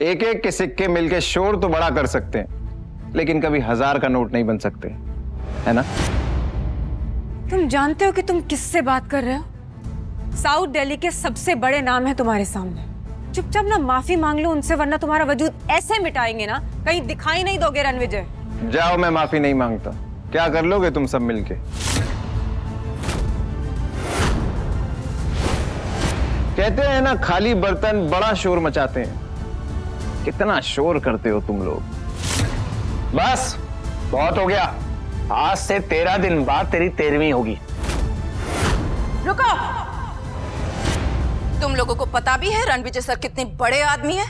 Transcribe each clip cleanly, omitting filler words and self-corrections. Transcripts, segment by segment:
एक एक के सिक्के मिलके शोर तो बड़ा कर सकते हैं, लेकिन कभी 1000 का नोट नहीं बन सकते, है ना? तुम जानते हो कि तुम किससे बात कर रहे हो? साउथ दिल्ली के सबसे बड़े नाम है तुम्हारे सामने। चुपचाप ना माफी मांग लो उनसे, वरना तुम्हारा वजूद ऐसे मिटाएंगे ना, कहीं दिखाई नहीं दोगे रणविजय। जाओ, मैं माफी नहीं मांगता। क्या कर लोगे तुम सब मिलके? कहते हैं ना, खाली बर्तन बड़ा शोर मचाते हैं। कितना शोर करते हो तुम लोग। बस बहुत हो गया। आज से 13 दिन बाद तेरी 13वीं होगी। रुको, तुम लोगों को पता भी है रणविजय सर कितने बड़े आदमी हैं?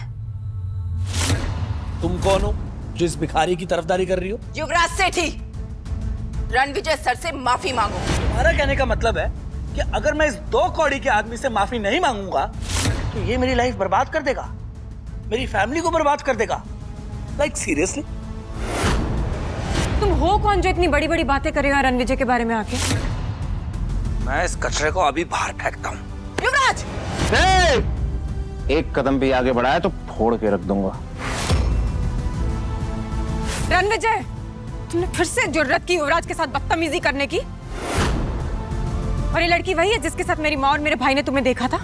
तुम कौन हो जो इस भिखारी की तरफदारी कर रही हो? युवराज सेठी, रणविजय सर से माफी मांगो। तुम्हारा कहने का मतलब है कि अगर मैं इस 2 कौड़ी के आदमी से माफी नहीं मांगूंगा तो ये मेरी लाइफ बर्बाद कर देगा, मेरी फैमिली को बर्बाद कर देगा। Like seriously? तुम हो कौन जो इतनी बड़ी बड़ी बातें करेगा रणविजय के बारे में आके? मैं इस कचरे को अभी बाहर फेंकता हूँ। युवराज! एक कदम भी आगे बढ़ाया तो फोड़ के रख दूंगा। रणविजय, तुमने फिर से जुर्रत की युवराज के साथ बदतमीजी करने की? और ये लड़की वही है जिसके साथ मेरी माँ और मेरे भाई ने तुम्हें देखा था?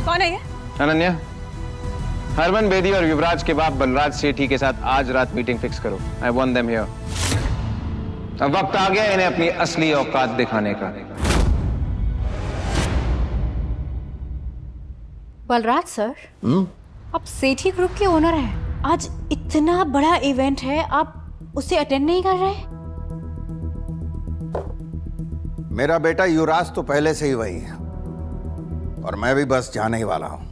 कौन है ये? अनन्या, हरमन बेदी और युवराज के बाप बलराज सेठी के साथ आज रात मीटिंग फिक्स करो। I want them here. अब वक्त आ गया इन्हें अपनी असली औकात दिखाने का। बलराज सर, आप सेठी ग्रुप के ओनर हैं। आज इतना बड़ा इवेंट है, आप उसे अटेंड नहीं कर रहे? मेरा बेटा युवराज तो पहले से ही वही है और मैं भी बस जाने ही वाला हूं।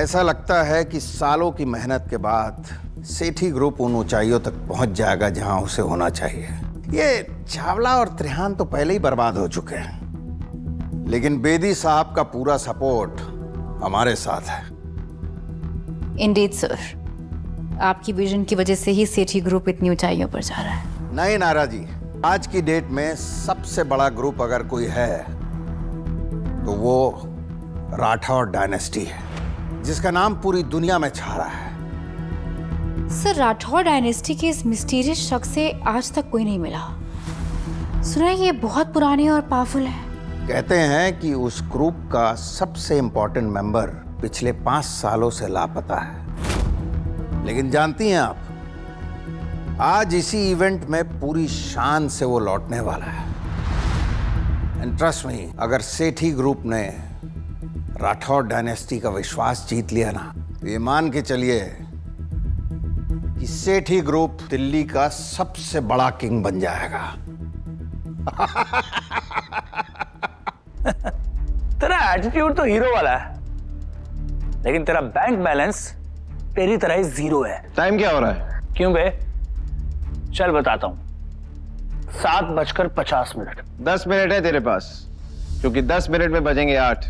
ऐसा लगता है कि सालों की मेहनत के बाद सेठी ग्रुप उन ऊंचाइयों तक पहुंच जाएगा जहां उसे होना चाहिए। ये चावला और त्रिहान तो पहले ही बर्बाद हो चुके हैं, लेकिन बेदी साहब का पूरा सपोर्ट हमारे साथ है। इंडीड सर, आपकी विजन की वजह से ही सेठी ग्रुप इतनी ऊंचाइयों पर जा रहा है। नहीं नारा जी, आज की डेट में सबसे बड़ा ग्रुप अगर कोई है तो वो राठौर डायनेस्टी है, जिसका नाम पूरी दुनिया में छा रहा है। सर, राठौर डायनेस्टी के इस मिस्टीरियस शख्स से आज तक कोई नहीं मिला। सुना है ये बहुत पुराने और पावरफुल है। कहते हैं कि उस ग्रुप का सबसे इंपॉर्टेंट मेंबर पिछले 5 सालों से लापता है। लेकिन जानती हैं आप, आज इसी इवेंट में पूरी शान से वो लौटने वाला है। एंड ट्रस्ट मी, अगर सेठी ग्रुप ने राठौर डायनेस्टी का विश्वास जीत लिया ना, तो ये मान के चलिए कि सेठी ग्रुप दिल्ली का सबसे बड़ा किंग बन जाएगा। तेरा एटीट्यूड तो हीरो वाला है, लेकिन तेरा बैंक बैलेंस तेरी तरह ही 0 है। टाइम क्या हो रहा है? क्यों बे? चल बताता हूं। 7:50। 10 मिनट है तेरे पास, क्योंकि 10 मिनट में बजेंगे 8।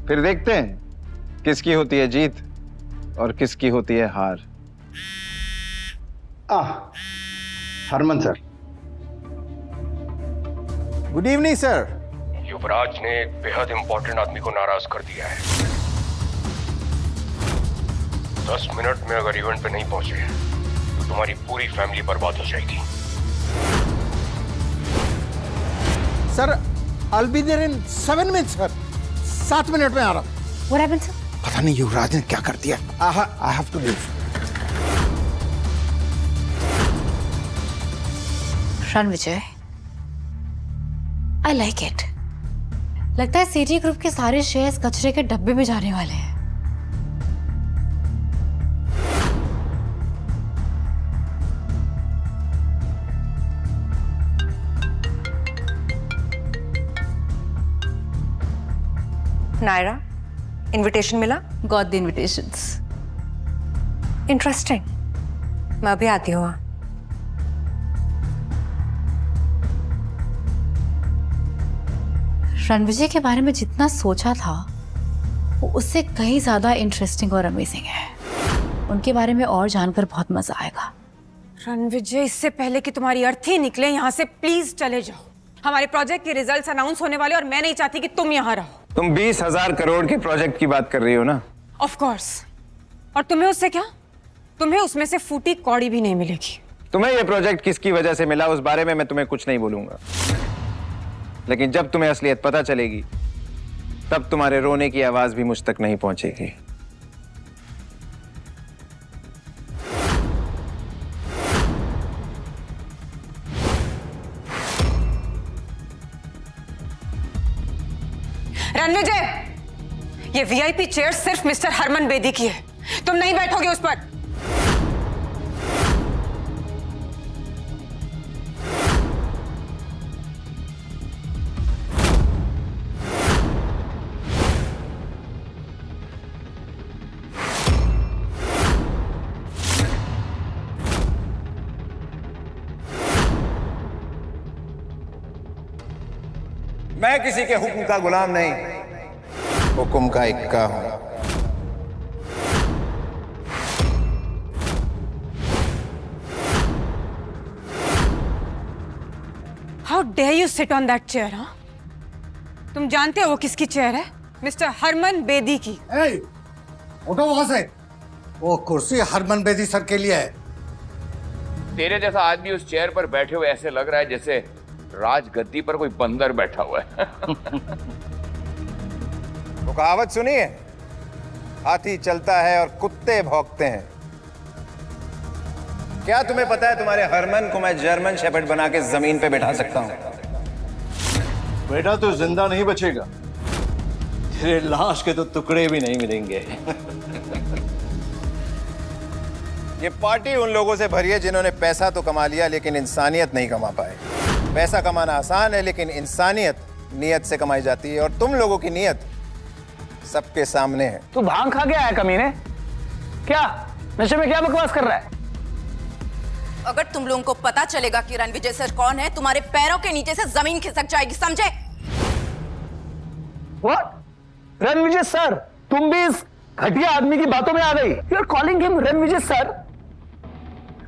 फिर देखते हैं किसकी होती है जीत और किसकी होती है हार। Harman sir, good evening sir. Yuvraj ने एक बेहद इंपॉर्टेंट आदमी को नाराज कर दिया है। 10 मिनट में अगर इवेंट पे नहीं पहुंचे तो तुम्हारी पूरी फैमिली बर्बाद हो जाएगी। Sir, I'll be there in 7 minutes sir. 7 minute में आ रहा हूं। What happened, sir? पता नहीं युवराज ने क्या कर दिया। I have to leave। Ranvijay, I like it। लगता है सेठी ग्रुप के सारे शेयर्स कचरे के डब्बे में जाने वाले हैं। नायरा, इनविटेशन मिला? Got the invitations। इंटरेस्टिंग। मैं अभी आती हूँ। रणविजय के बारे में जितना सोचा था वो उससे कहीं ज्यादा इंटरेस्टिंग और अमेजिंग है। उनके बारे में और जानकर बहुत मजा आएगा। रणविजय, इससे पहले कि तुम्हारी अर्थी निकले यहाँ से, प्लीज चले जाओ। हमारे प्रोजेक्ट के रिजल्ट्स अनाउंस होने वाले और मैं नहीं चाहती कि तुम यहाँ रहो। तुम 20,000 करोड़ के प्रोजेक्ट की बात कर रही हो ना? Of course. और तुम्हें उससे क्या? तुम्हें उसमें से फूटी कौड़ी भी नहीं मिलेगी। तुम्हें यह प्रोजेक्ट किसकी वजह से मिला उस बारे में मैं तुम्हें कुछ नहीं बोलूंगा, लेकिन जब तुम्हें असलियत पता चलेगी तब तुम्हारे रोने की आवाज भी मुझ तक नहीं पहुंचेगी। रणविजय, ये वीआईपी चेयर सिर्फ मिस्टर हरमन बेदी की है, तुम नहीं बैठोगे उस पर। मैं किसी के हुक्म का गुलाम नहीं, हुक्म का इक्का हूं। How dare you sit on that chair? हाँ, तुम जानते हो वो किसकी चेयर है? मिस्टर हरमन बेदी की। उठो वहां से, वो कुर्सी हरमन बेदी सर के लिए है। तेरे जैसा आदमी उस चेयर पर बैठे हुए ऐसे लग रहा है जैसे राजगद्दी पर कोई बंदर बैठा हुआ है। वो कहावत सुनी है, हाथी चलता है और कुत्ते भौंकते हैं। क्या तुम्हें पता है तुम्हारे हरमन को मैं जर्मन शेपर्ड बना के जमीन पे बैठा सकता हूं? बेटा तो जिंदा नहीं बचेगा, तेरे लाश के तो टुकड़े भी नहीं मिलेंगे। ये पार्टी उन लोगों से भरी है जिन्होंने पैसा तो कमा लिया लेकिन इंसानियत नहीं कमा पाए। पैसा कमाना आसान है लेकिन इंसानियत नियत से कमाई जाती है, और तुम लोगों की नियत सबके सामने है। तू भांग खा गया है कमीने? क्या नशे में क्या बकवास कर रहा है? अगर तुम लोगों को पता चलेगा कि रणविजय सर कौन है, तुम्हारे पैरों के नीचे से जमीन खिसक जाएगी, समझे? What? रणविजय सर? तुम भी इस घटिया आदमी की बातों में आ गई? You are calling him Ranvijay sir?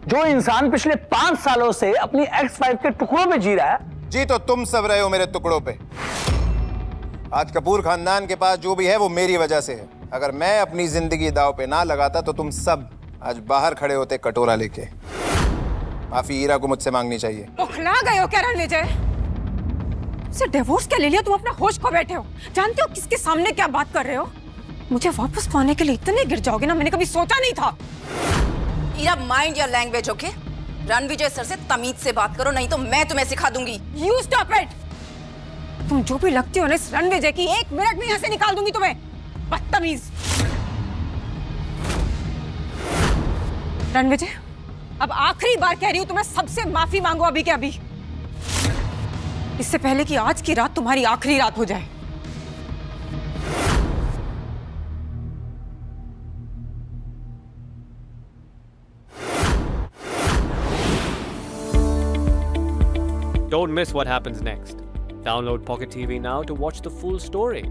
जो इंसान पिछले 5 सालों से अपनी एक्स वाइफ के टुकड़ों में जी रहा है। जी तो तुम सब रहे हो मेरे टुकड़ों पे। आज कपूर खानदान के पास जो भी है वो मेरी वजह से है। अगर मैं अपनी जिंदगी दांव पे ना लगाता तो तुम सब आज बाहर खड़े होते कटोरा लेके। माफी हीरा को मुझसे मांगनी चाहिए। उखला गए हो क्या रणविजय? तुमसे डिवोर्स क्या ले लिया? तुम अपना होश खो बैठे हो। जानते हो किसके सामने क्या बात कर रहे हो? मुझे वापस पाने के लिए इतने गिर जाओगे ना, मैंने कभी सोचा नहीं था। Ira, mind your language, okay? Ranvijay sir से तमीज से बात करो, नहीं तो मैं तुम्हें सिखा दूंगी। You stop it. तुम जो भी लगती हो ना इस रणविजय की, 1 मिनट में यहाँ से निकाल दूंगी तुम्हें, बदतमीज। रणविजय, अब आखिरी बार कह रही हूं तुम्हें, सबसे माफी मांगो अभी के अभी, इससे पहले कि आज की रात तुम्हारी आखिरी रात हो जाए। Don't miss what happens next. Download Pocket TV now to watch the full story.